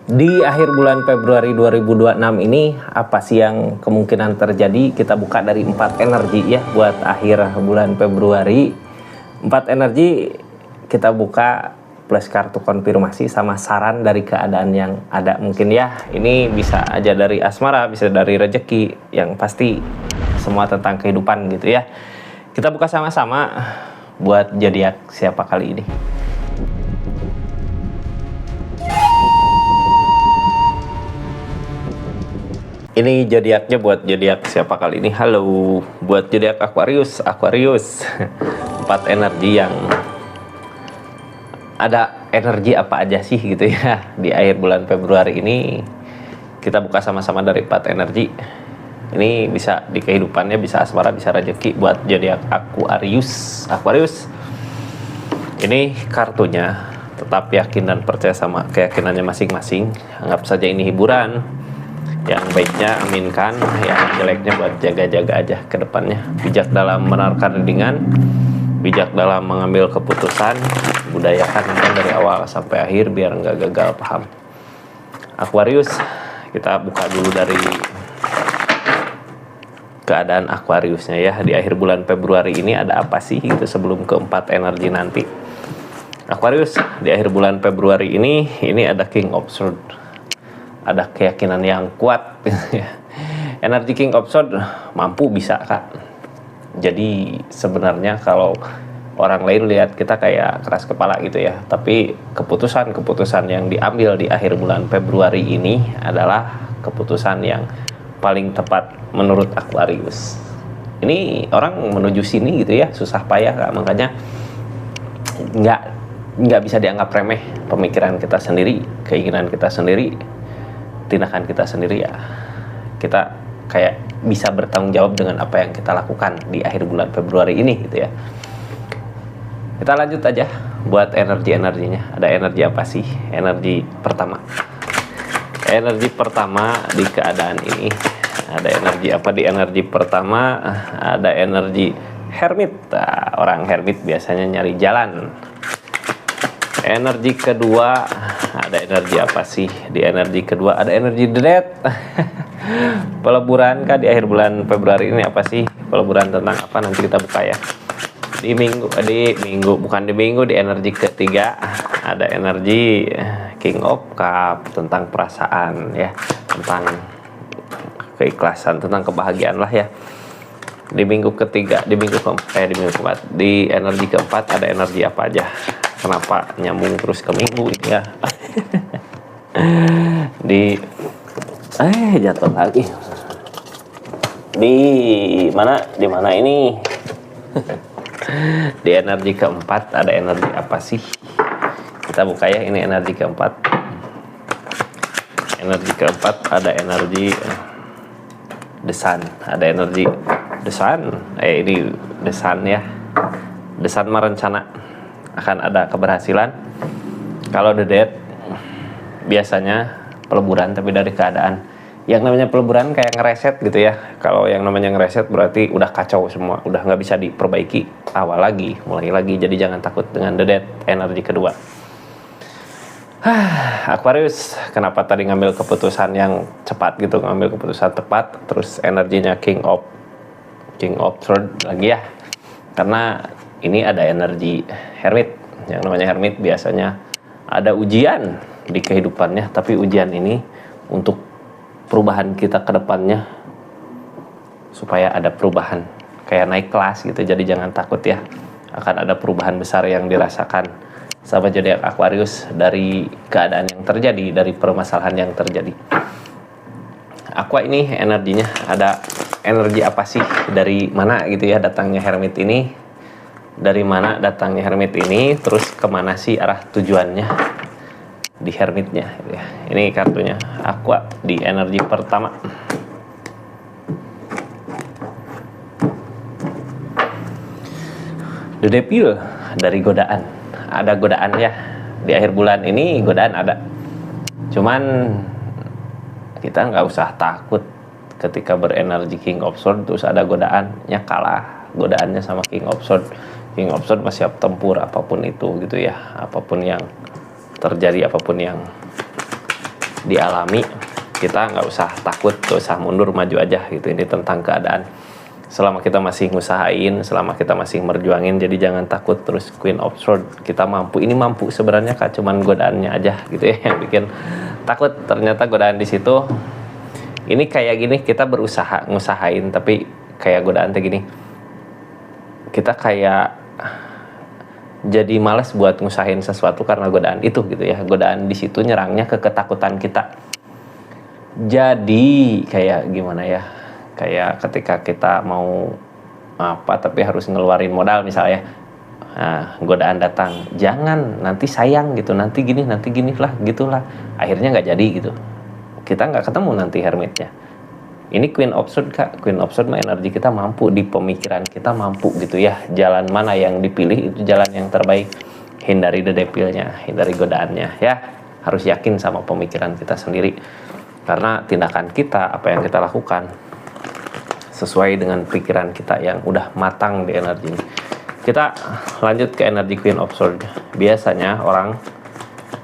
Di akhir bulan Februari 2026 ini apa sih yang kemungkinan terjadi? Kita buka dari 4 energi ya buat akhir bulan Februari. 4 energi kita buka plus kartu konfirmasi sama saran dari keadaan yang ada. Mungkin ya ini bisa aja dari asmara, bisa dari rezeki, yang pasti semua tentang kehidupan gitu ya. Kita buka sama-sama buat zodiak siapa kali ini. Ini zodiaknya buat zodiak siapa kali ini? Halo, buat zodiak Aquarius. 4 energi yang ada energi apa aja sih gitu ya di akhir bulan Februari ini. Kita buka sama-sama dari 4 energi. Ini bisa di kehidupannya, bisa asmara, bisa rezeki buat zodiak Aquarius. Ini kartunya, tetap yakin dan percaya sama keyakinannya masing-masing. Anggap saja ini hiburan. Yang baiknya aminkan, yang jeleknya buat jaga-jaga aja ke depannya. Bijak dalam menaruhkan readingan, bijak dalam mengambil keputusan, budayakan nonton dari awal sampai akhir biar nggak gagal paham. Aquarius, kita buka dulu dari keadaan Aquariusnya ya. Di akhir bulan Februari ini ada apa sih gitu sebelum keempat energi nanti. Aquarius, di akhir bulan Februari ini ada King of Swords. Ada keyakinan yang kuat. Energi King of Swords mampu bisa kak. Jadi sebenarnya kalau orang lain lihat kita kayak keras kepala gitu ya, tapi keputusan yang diambil di akhir bulan Februari ini adalah keputusan yang paling tepat menurut Aquarius. Ini orang menuju sini gitu ya, susah payah kak. Makanya nggak bisa dianggap remeh pemikiran kita sendiri, keinginan kita sendiri, tindakan kita sendiri ya. Kita kayak bisa bertanggung jawab dengan apa yang kita lakukan di akhir bulan Februari ini gitu ya. Kita lanjut aja buat energinya. Ada energi apa sih? Energi pertama di keadaan ini ada energi apa? Di energi pertama ada energi Hermit. Orang Hermit biasanya nyari jalan. Energi kedua ada energi apa sih? Di energi kedua ada energi The Death. Peleburan kah di akhir bulan Februari ini apa sih? Peleburan tentang apa? Nanti kita buka ya. Di energi ketiga ada energi King of Cup tentang perasaan ya, tentang keikhlasan, tentang kebahagiaan lah ya. Di minggu keempat, di energi keempat ada energi apa aja? Kenapa nyambung terus ke minggu ini ya? Jatuh lagi. Di mana ini? Di energi keempat ada energi apa sih? Kita buka ya, ini energi keempat. Energi keempat ada energi The Sun. Ada energi The Sun. Ini The Sun ya. The Sun merencana akan ada keberhasilan. Kalau The Death biasanya peleburan tapi dari keadaan. Yang namanya peleburan kayak ngereset gitu ya. Kalau yang namanya ngereset berarti udah kacau semua, udah nggak bisa diperbaiki, awal lagi, mulai lagi. Jadi jangan takut dengan The Death, energi kedua. Aquarius, kenapa tadi ngambil keputusan yang cepat gitu, ngambil keputusan tepat, terus energinya King of Swords lagi ya. Karena ini ada energi Hermit. Yang namanya Hermit biasanya ada ujian di kehidupannya, tapi ujian ini untuk perubahan kita ke depannya, supaya ada perubahan kayak naik kelas gitu. Jadi jangan takut ya, akan ada perubahan besar yang dirasakan sama zodiak Aquarius dari keadaan yang terjadi, dari permasalahan yang terjadi. Aqua ini energinya ada energi apa sih, dari mana gitu ya datangnya Hermit ini, dari mana datangnya Hermit ini, terus kemana sih arah tujuannya di Hermitnya gitu ya. Ini kartunya Aqua di energi pertama. The Devil, dari godaan. Ada godaan ya di akhir bulan ini, godaan ada. Cuman kita nggak usah takut ketika berenergi King of Swords terus ada godaannya, kalah godaannya sama King of Swords. King of Swords masih siap tempur apapun itu gitu ya, apapun yang terjadi, apapun yang dialami, kita nggak usah takut, nggak usah mundur, maju aja gitu. Ini tentang keadaan. Selama kita masih ngusahain, selama kita masih merjuangin, jadi jangan takut. Terus Queen of Swords, kita mampu. Ini mampu sebenarnya Kak, cuman godaannya aja gitu ya yang bikin takut. Ternyata godaan di situ. Ini kayak gini, kita berusaha ngusahain, tapi kayak godaan kayak gini. Kita kayak jadi malas buat ngusahain sesuatu karena godaan itu gitu ya. Godaan di situ nyerangnya ke ketakutan kita. Jadi kayak gimana ya? Kayak ketika kita mau apa tapi harus ngeluarin modal misalnya. Nah, godaan datang. Jangan, nanti sayang gitu, nanti gini lah, gitulah. Akhirnya nggak jadi gitu. Kita nggak ketemu nanti hermitnya. Ini Queen of Swords Kak. Queen of Swords mah energi kita mampu, di pemikiran kita mampu gitu ya. Jalan mana yang dipilih itu jalan yang terbaik. Hindari the devilnya, hindari godaannya ya. Harus yakin sama pemikiran kita sendiri. Karena tindakan kita, apa yang kita lakukan sesuai dengan pikiran kita yang udah matang di energi ini. Kita lanjut ke energi Queen of Swords. Biasanya orang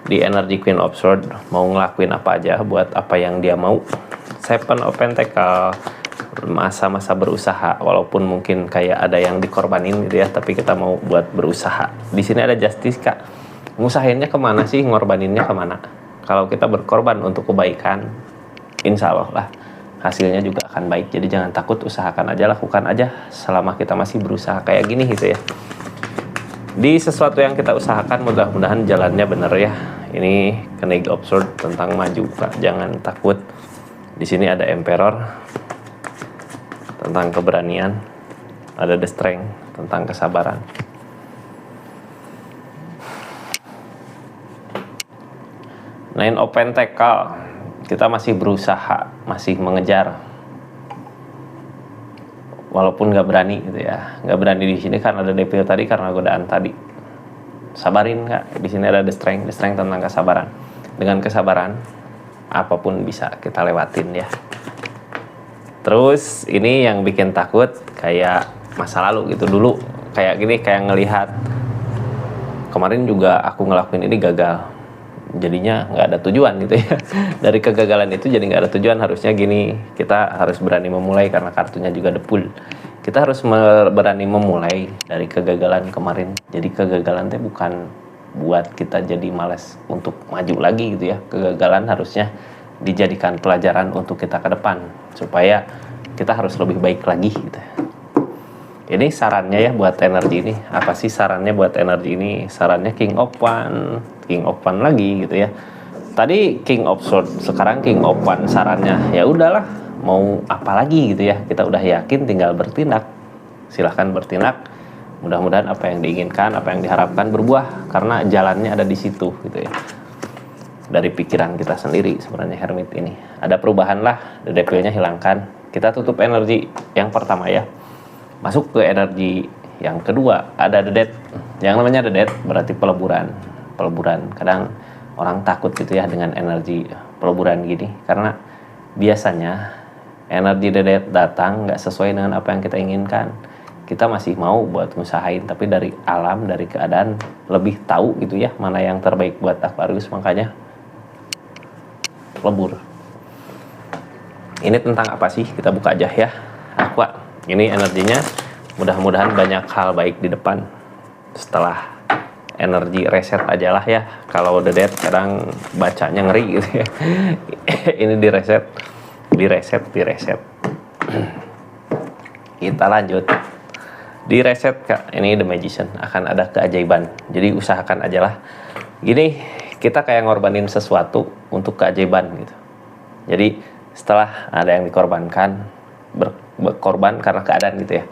di energi Queen of Swords mau ngelakuin apa aja buat apa yang dia mau. Seven of Pentacle, masa-masa berusaha, walaupun mungkin kayak ada yang dikorbanin gitu ya, tapi kita mau buat berusaha. Di sini ada Justice Kak. Ngusahainnya kemana sih, ngorbaninnya kemana? Kalau kita berkorban untuk kebaikan, insya Allah lah hasilnya juga akan baik. Jadi jangan takut, usahakan aja, lakukan aja selama kita masih berusaha kayak gini gitu ya. Di sesuatu yang kita usahakan mudah-mudahan jalannya bener ya. Ini Knave of Swords tentang maju Kak, jangan takut. Di sini ada Emperor tentang keberanian, ada The Strength tentang kesabaran. Nine of Pentacle, kita masih berusaha, masih mengejar, walaupun nggak berani gitu ya. Nggak berani di sini kan ada devil tadi karena godaan tadi. Sabarin Kak. Di sini ada The Strength tentang kesabaran. Dengan kesabaran apapun bisa kita lewatin ya. Terus ini yang bikin takut kayak masa lalu gitu. Dulu kayak gini, kayak ngelihat kemarin juga aku ngelakuin ini gagal, jadinya nggak ada tujuan gitu ya. Dari kegagalan itu jadi nggak ada tujuan. Harusnya gini, kita harus berani memulai karena kartunya juga depul. Kita harus berani memulai dari kegagalan kemarin. Jadi kegagalan itu bukan buat kita jadi malas untuk maju lagi gitu ya. Kegagalan harusnya dijadikan pelajaran untuk kita ke depan supaya kita harus lebih baik lagi gitu. Ini sarannya ya buat energi ini. Apa sih sarannya buat energi ini? Sarannya King of One lagi gitu ya. Tadi King of Swords, sekarang King of One. Sarannya ya udahlah, mau apa lagi gitu ya. Kita udah yakin, tinggal bertindak. Silahkan bertindak. Mudah-mudahan apa yang diinginkan, apa yang diharapkan berbuah, karena jalannya ada di situ gitu ya. Dari pikiran kita sendiri sebenarnya hermit ini. Ada perubahan lah, the devilnya hilangkan. Kita tutup energi yang pertama ya. Masuk ke energi yang kedua, ada the death. Yang namanya the death berarti peleburan. Kadang orang takut gitu ya dengan energi peleburan gini, karena biasanya energi the death datang nggak sesuai dengan apa yang kita inginkan. Kita masih mau buat ngusahain, tapi dari alam, dari keadaan lebih tahu gitu ya mana yang terbaik buat Aquarius, makanya lebur. Ini tentang apa sih? Kita buka aja ya. Aqua, ini energinya mudah-mudahan banyak hal baik di depan. Setelah energi reset aja lah ya. Kalau the dead kadang bacanya ngeri gitu ya. Ini di reset. Kita lanjut. Di reset Kak, ini The Magician, akan ada keajaiban. Jadi usahakan aja lah. Gini, kita kayak ngorbanin sesuatu untuk keajaiban gitu. Jadi setelah ada yang dikorbankan, berkorban karena keadaan gitu ya.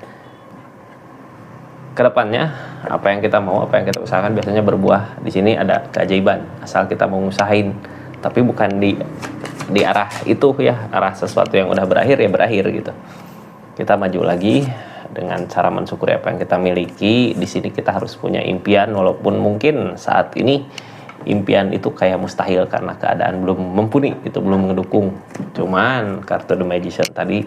Kedepannya apa yang kita mau, apa yang kita usahakan biasanya berbuah. Di sini ada keajaiban, asal kita mau ngusahain. Tapi bukan di arah itu ya, arah sesuatu yang udah berakhir ya berakhir gitu. Kita maju lagi dengan cara mensyukuri apa yang kita miliki. Di sini kita harus punya impian, walaupun mungkin saat ini impian itu kayak mustahil karena keadaan belum mumpuni, itu belum ngedukung. Cuman kartu The Magician tadi,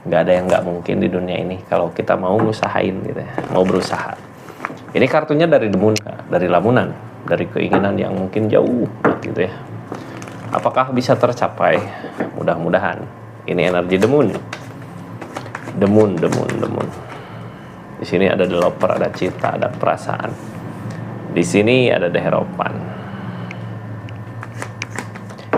nggak ada yang nggak mungkin di dunia ini kalau kita mau ngusahain gitu ya, mau berusaha. Ini kartunya dari The Moon, dari lamunan, dari keinginan yang mungkin jauh gitu ya. Apakah bisa tercapai? Mudah-mudahan. Ini energi the moon. The moon. Di sini ada developer, ada cinta, ada perasaan. Di sini ada the Hierophant.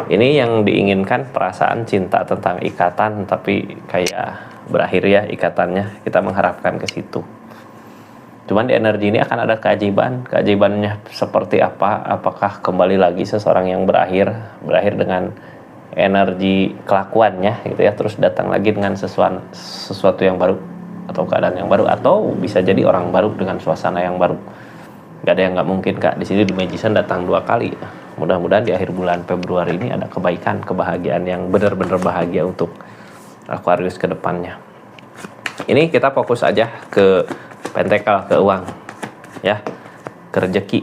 Ini yang diinginkan, perasaan cinta tentang ikatan, tapi kayak berakhir ya ikatannya. Kita mengharapkan ke situ. Cuman di energi ini akan ada keajaiban. Keajaibannya seperti apa? Apakah kembali lagi seseorang yang berakhir dengan energi kelakuannya gitu ya, terus datang lagi dengan sesuatu yang baru atau keadaan yang baru, atau bisa jadi orang baru dengan suasana yang baru. Gak ada yang nggak mungkin Kak. Di sini di Magician datang 2 kali. Mudah-mudahan di akhir bulan Februari ini ada kebaikan, kebahagiaan yang benar-benar bahagia untuk Aquarius ke depannya. Ini kita fokus aja ke pentakel, ke uang ya, ke rezeki,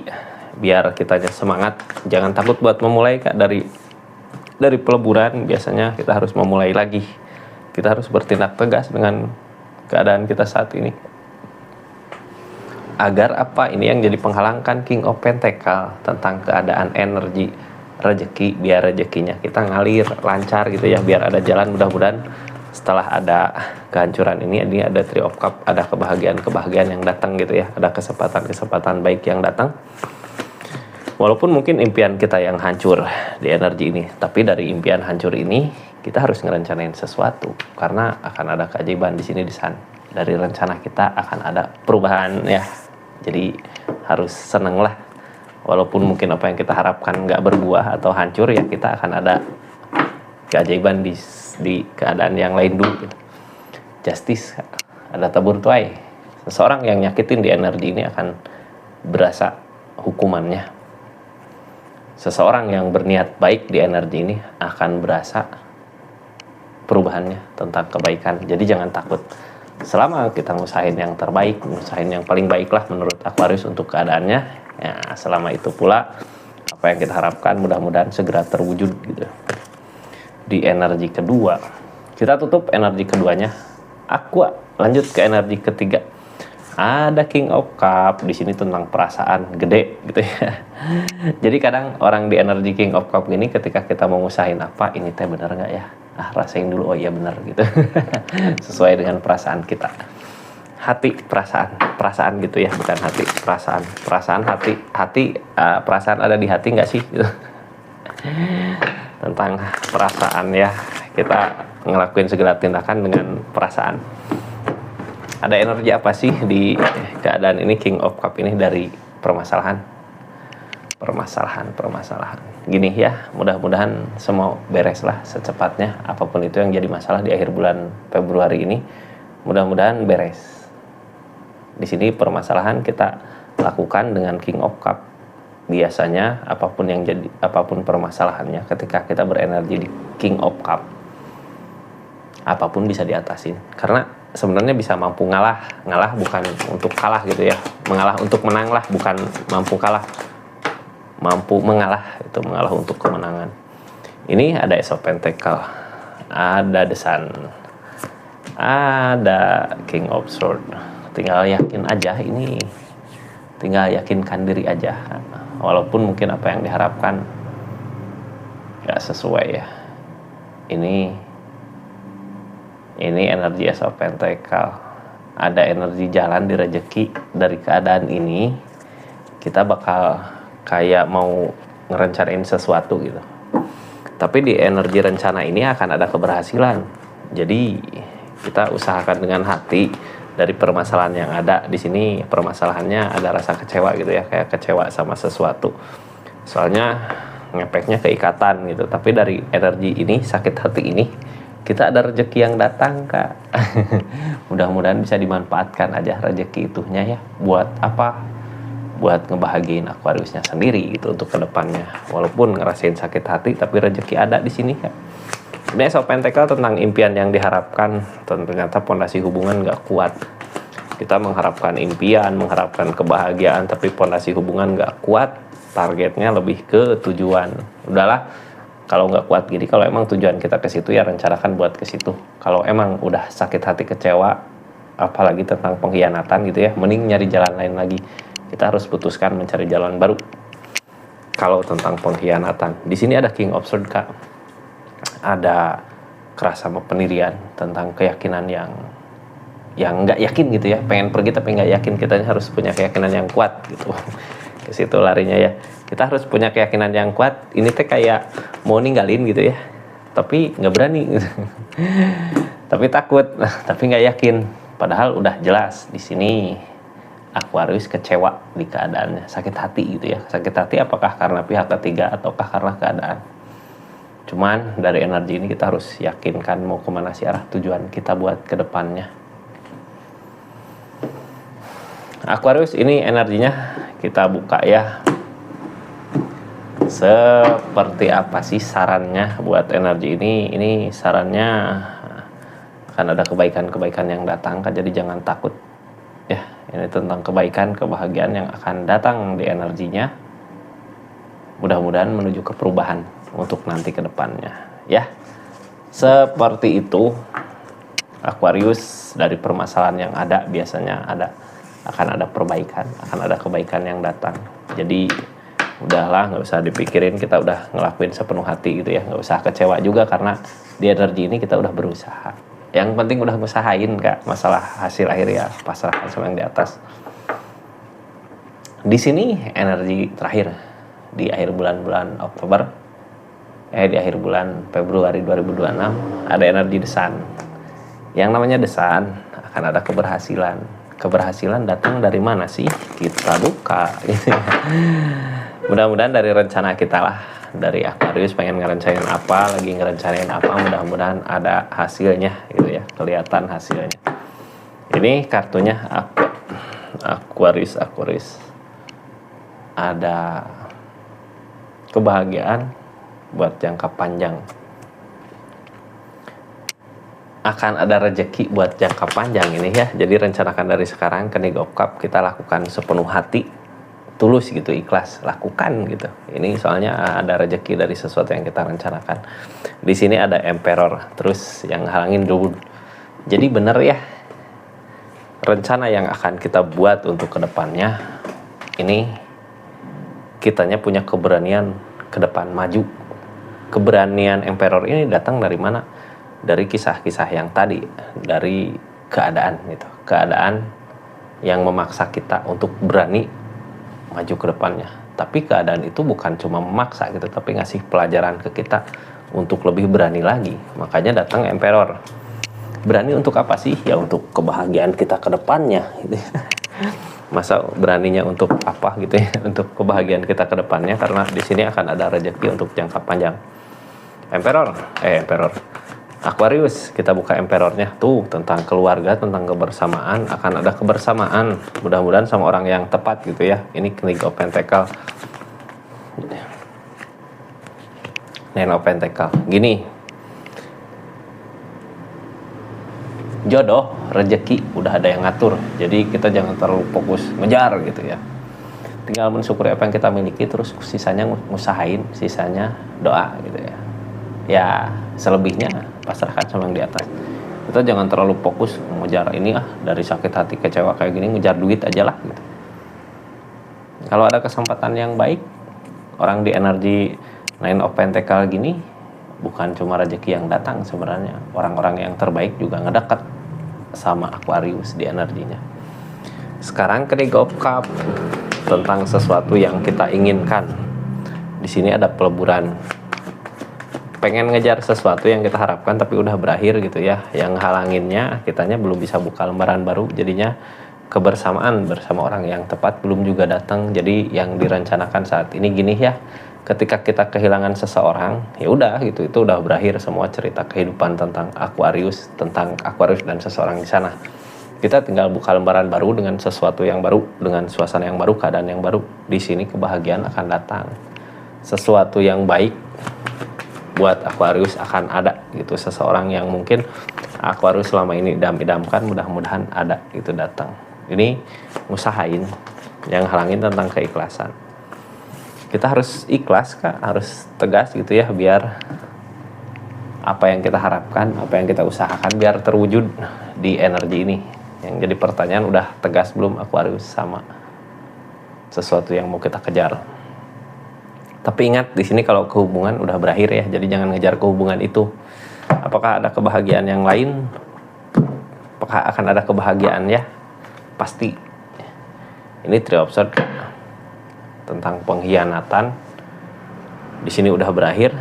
biar kita semangat. Jangan takut buat memulai Kak. Dari peleburan biasanya kita harus memulai lagi. Kita harus bertindak tegas dengan keadaan kita saat ini. Agar apa? Ini yang jadi penghalang kan King of Pentacle, tentang keadaan energi rezeki, biar rezekinya kita ngalir lancar gitu ya, biar ada jalan. Mudah-mudahan setelah ada kehancuran ini ada Three of Cup, ada kebahagiaan yang datang gitu ya, ada kesempatan baik yang datang. Walaupun mungkin impian kita yang hancur di energi ini, tapi dari impian hancur ini kita harus ngerencanain sesuatu, karena akan ada keajaiban di sini di sana. Dari rencana kita akan ada perubahan ya. Jadi harus seneng lah. Walaupun mungkin apa yang kita harapkan nggak berbuah atau hancur, ya kita akan ada keajaiban di keadaan yang lain dulu gitu. Justice, ada tabur tuai. Seseorang yang nyakitin di energi ini akan berasa hukumannya. Seseorang yang berniat baik di energi ini akan berasa perubahannya tentang kebaikan. Jadi jangan takut. Selama kita ngusahain yang terbaik, ngusahain yang paling baik lah menurut Aquarius untuk keadaannya, ya selama itu pula apa yang kita harapkan mudah-mudahan segera terwujud gitu. Di energi kedua, kita tutup energi keduanya Aqua, lanjut ke energi ketiga. Ada King of Cup di sini tentang perasaan gede gitu ya. Jadi kadang orang di energi King of Cup ini ketika kita mau ngusahain apa, ini teh bener nggak ya? Rasain dulu, oh iya bener gitu. Sesuai dengan perasaan kita. Hati, perasaan gitu ya, bukan hati, perasaan hati, perasaan ada di hati nggak sih? Gitu. Tentang perasaan ya, kita ngelakuin segala tindakan dengan perasaan. Ada energi apa sih di keadaan ini King of Cup ini dari permasalahan? Gini ya, mudah-mudahan semua beres lah secepatnya. Apapun itu yang jadi masalah di akhir bulan Februari ini, mudah-mudahan beres. Di sini permasalahan kita lakukan dengan King of Cup. Biasanya apapun permasalahannya, ketika kita berenergi di King of Cup, apapun bisa diatasin. Karena sebenarnya bisa mampu ngalah bukan untuk kalah gitu ya. Mengalah untuk menang lah, bukan mampu kalah. Mampu mengalah, itu mengalah untuk kemenangan. Ini ada Ace of Pentacle, ada The Sun, ada King of Swords. Tinggal yakin aja ini, tinggal yakinkan diri aja. Walaupun mungkin apa yang diharapkan gak sesuai ya. Ini energi Ace of Pentacle. Ada energi jalan di rezeki. Dari keadaan ini kita bakal kayak mau ngerencanain sesuatu gitu. Tapi di energi rencana ini akan ada keberhasilan. Jadi kita usahakan dengan hati. Dari permasalahan yang ada di sini, permasalahannya ada rasa kecewa gitu ya, kayak kecewa sama sesuatu. Soalnya ngepeknya ke ikatan gitu. Tapi dari energi ini, sakit hati ini, kita ada rezeki yang datang Kak. Mudah-mudahan bisa dimanfaatkan aja rezeki itunya ya. Buat apa? Buat ngebahagiain Aquariusnya sendiri gitu untuk kedepannya. Walaupun ngerasain sakit hati, tapi rezeki ada di sini ya. Ini Ace of Pentacle tentang impian yang diharapkan, ternyata pondasi hubungan nggak kuat. Kita mengharapkan impian, mengharapkan kebahagiaan, tapi pondasi hubungan nggak kuat. Targetnya lebih ke tujuan. Udahlah, kalau nggak kuat gini, kalau emang tujuan kita ke situ ya rencanakan buat ke situ. Kalau emang udah sakit hati, kecewa, apalagi tentang pengkhianatan gitu ya, mending nyari jalan lain lagi. Kita harus putuskan mencari jalan baru. Kalau tentang pengkhianatan, di sini ada King of Swords, Kak. Ada keras sama pendirian, tentang keyakinan yang nggak yakin gitu ya, pengen pergi tapi nggak yakin. Kita harus punya keyakinan yang kuat gitu. Ke situ larinya ya. Kita harus punya keyakinan yang kuat. Ini teh kayak mau ninggalin gitu ya, tapi nggak berani gitu. Tapi takut, tapi nggak yakin. Padahal udah jelas di sini Aquarius kecewa di keadaannya, sakit hati gitu ya. Sakit hati apakah karena pihak ketiga ataukah karena keadaan. Cuman dari energi ini kita harus yakinkan mau kemana sih arah tujuan kita buat ke depannya. Aquarius ini energinya kita buka ya. Seperti apa sih sarannya buat energi ini? Ini sarannya akan ada kebaikan-kebaikan yang datang kan, jadi jangan takut. Ya, ini tentang kebaikan, kebahagiaan yang akan datang di energinya. Mudah-mudahan menuju ke perubahan untuk nanti ke depannya. Ya, seperti itu. Aquarius, dari permasalahan yang ada biasanya akan ada perbaikan, akan ada kebaikan yang datang. Jadi udahlah, nggak usah dipikirin, kita udah ngelakuin sepenuh hati gitu ya. Nggak usah kecewa juga karena di energi ini kita udah berusaha. Yang penting udah usahain, Kak. Masalah hasil akhir ya pasrahkan sama yang di atas. Di sini energi terakhir di akhir bulan Oktober, di akhir bulan Februari 2026 ada energi desan. Yang namanya desan akan ada keberhasilan. Keberhasilan datang dari mana sih? Kita buka gitu ya. Mudah-mudahan dari rencana kita lah. Dari Aquarius pengen ngerencanain apa, lagi ngerencanain apa, mudah-mudahan ada hasilnya gitu ya, kelihatan hasilnya. Ini kartunya Aquarius. Ada kebahagiaan buat jangka panjang. Akan ada rezeki buat jangka panjang ini ya. Jadi rencanakan dari sekarang ke King of Cups, kita lakukan sepenuh hati, tulus gitu, ikhlas, lakukan gitu. Ini soalnya ada rezeki dari sesuatu yang kita rencanakan. Di sini ada Emperor, terus yang halangin dulu. Jadi bener ya, rencana yang akan kita buat untuk kedepannya, ini kitanya punya keberanian ke depan maju. Keberanian Emperor ini datang dari mana? Dari kisah-kisah yang tadi, dari keadaan gitu. Keadaan yang memaksa kita untuk berani maju ke depannya. Tapi keadaan itu bukan cuma memaksa gitu, tapi ngasih pelajaran ke kita untuk lebih berani lagi. Makanya datang Emperor. Berani untuk apa sih? Ya untuk kebahagiaan kita ke depannya gitu. Masa beraninya untuk apa gitu ya? Untuk kebahagiaan kita ke depannya, karena di sini akan ada rezeki untuk jangka panjang. Emperor. Aquarius, kita buka Emperornya tuh, tentang keluarga, tentang kebersamaan. Akan ada kebersamaan, mudah-mudahan sama orang yang tepat gitu ya. Ini King of Pentacles, Nine of Pentacles. Gini, jodoh, rezeki udah ada yang ngatur. Jadi kita jangan terlalu fokus ngejar gitu ya. Tinggal mensyukuri apa yang kita miliki, terus sisanya ngusahain, sisanya doa gitu ya. Ya selebihnya pasrahkan sama yang di atas. Kita jangan terlalu fokus mengejar ini dari sakit hati kecewa kayak gini, ngejar duit aja lah gitu. Kalau ada kesempatan yang baik, orang di energi Nine of Pentacles gini, bukan cuma rezeki yang datang sebenarnya, orang-orang yang terbaik juga ngedekat sama Aquarius di energinya. Sekarang ke King of Cups, tentang sesuatu yang kita inginkan. Di sini ada peleburan. Pengen ngejar sesuatu yang kita harapkan tapi udah berakhir gitu ya. Yang halanginnya kitanya belum bisa buka lembaran baru, jadinya kebersamaan bersama orang yang tepat belum juga datang. Jadi yang direncanakan saat ini gini ya, ketika kita kehilangan seseorang, ya udah gitu, itu udah berakhir semua cerita kehidupan tentang Aquarius dan seseorang di sana. Kita tinggal buka lembaran baru dengan sesuatu yang baru, dengan suasana yang baru, keadaan yang baru. Di sini kebahagiaan akan datang. Sesuatu yang baik buat Aquarius akan ada gitu. Seseorang yang mungkin Aquarius selama ini idam-idamkan, mudah-mudahan ada itu datang. Ini usahain, yang halangin tentang keikhlasan. Kita harus ikhlas, Kak, harus tegas gitu ya, biar apa yang kita harapkan, apa yang kita usahakan biar terwujud di energi ini. Yang jadi pertanyaan, udah tegas belum Aquarius sama sesuatu yang mau kita kejar? Tapi ingat di sini kalau kehubungan udah berakhir ya, jadi jangan ngejar kehubungan itu. Apakah ada kebahagiaan yang lain? Apakah akan ada kebahagiaan ya? Pasti. Ini Three of Swords tentang pengkhianatan. Di sini udah berakhir.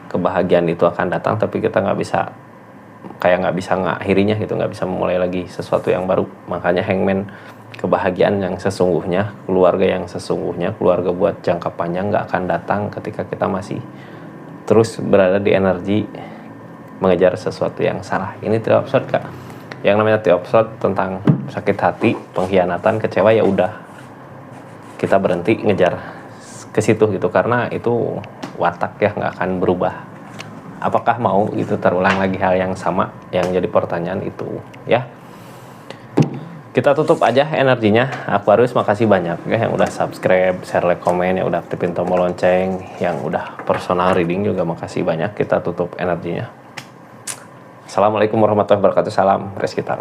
Kebahagiaan itu akan datang, tapi kita nggak bisa ngakhirinya gitu, nggak bisa memulai lagi sesuatu yang baru. Makanya Hangman, kebahagiaan yang sesungguhnya, keluarga yang sesungguhnya, keluarga buat jangka panjang nggak akan datang ketika kita masih terus berada di energi mengejar sesuatu yang salah. Ini Three of Swords, Kak. Yang namanya Three of Swords tentang sakit hati, pengkhianatan, kecewa, ya udah kita berhenti ngejar ke situ gitu, karena itu watak ya, nggak akan berubah. Apakah mau gitu terulang lagi hal yang sama? Yang jadi pertanyaan itu ya. Kita tutup aja energinya. Aquarius, makasih banyak ya yang udah subscribe, share, like, komen, yang udah aktifin tombol lonceng, yang udah personal reading juga makasih banyak. Kita tutup energinya. Assalamualaikum warahmatullahi wabarakatuh. Salam Reski Tarot.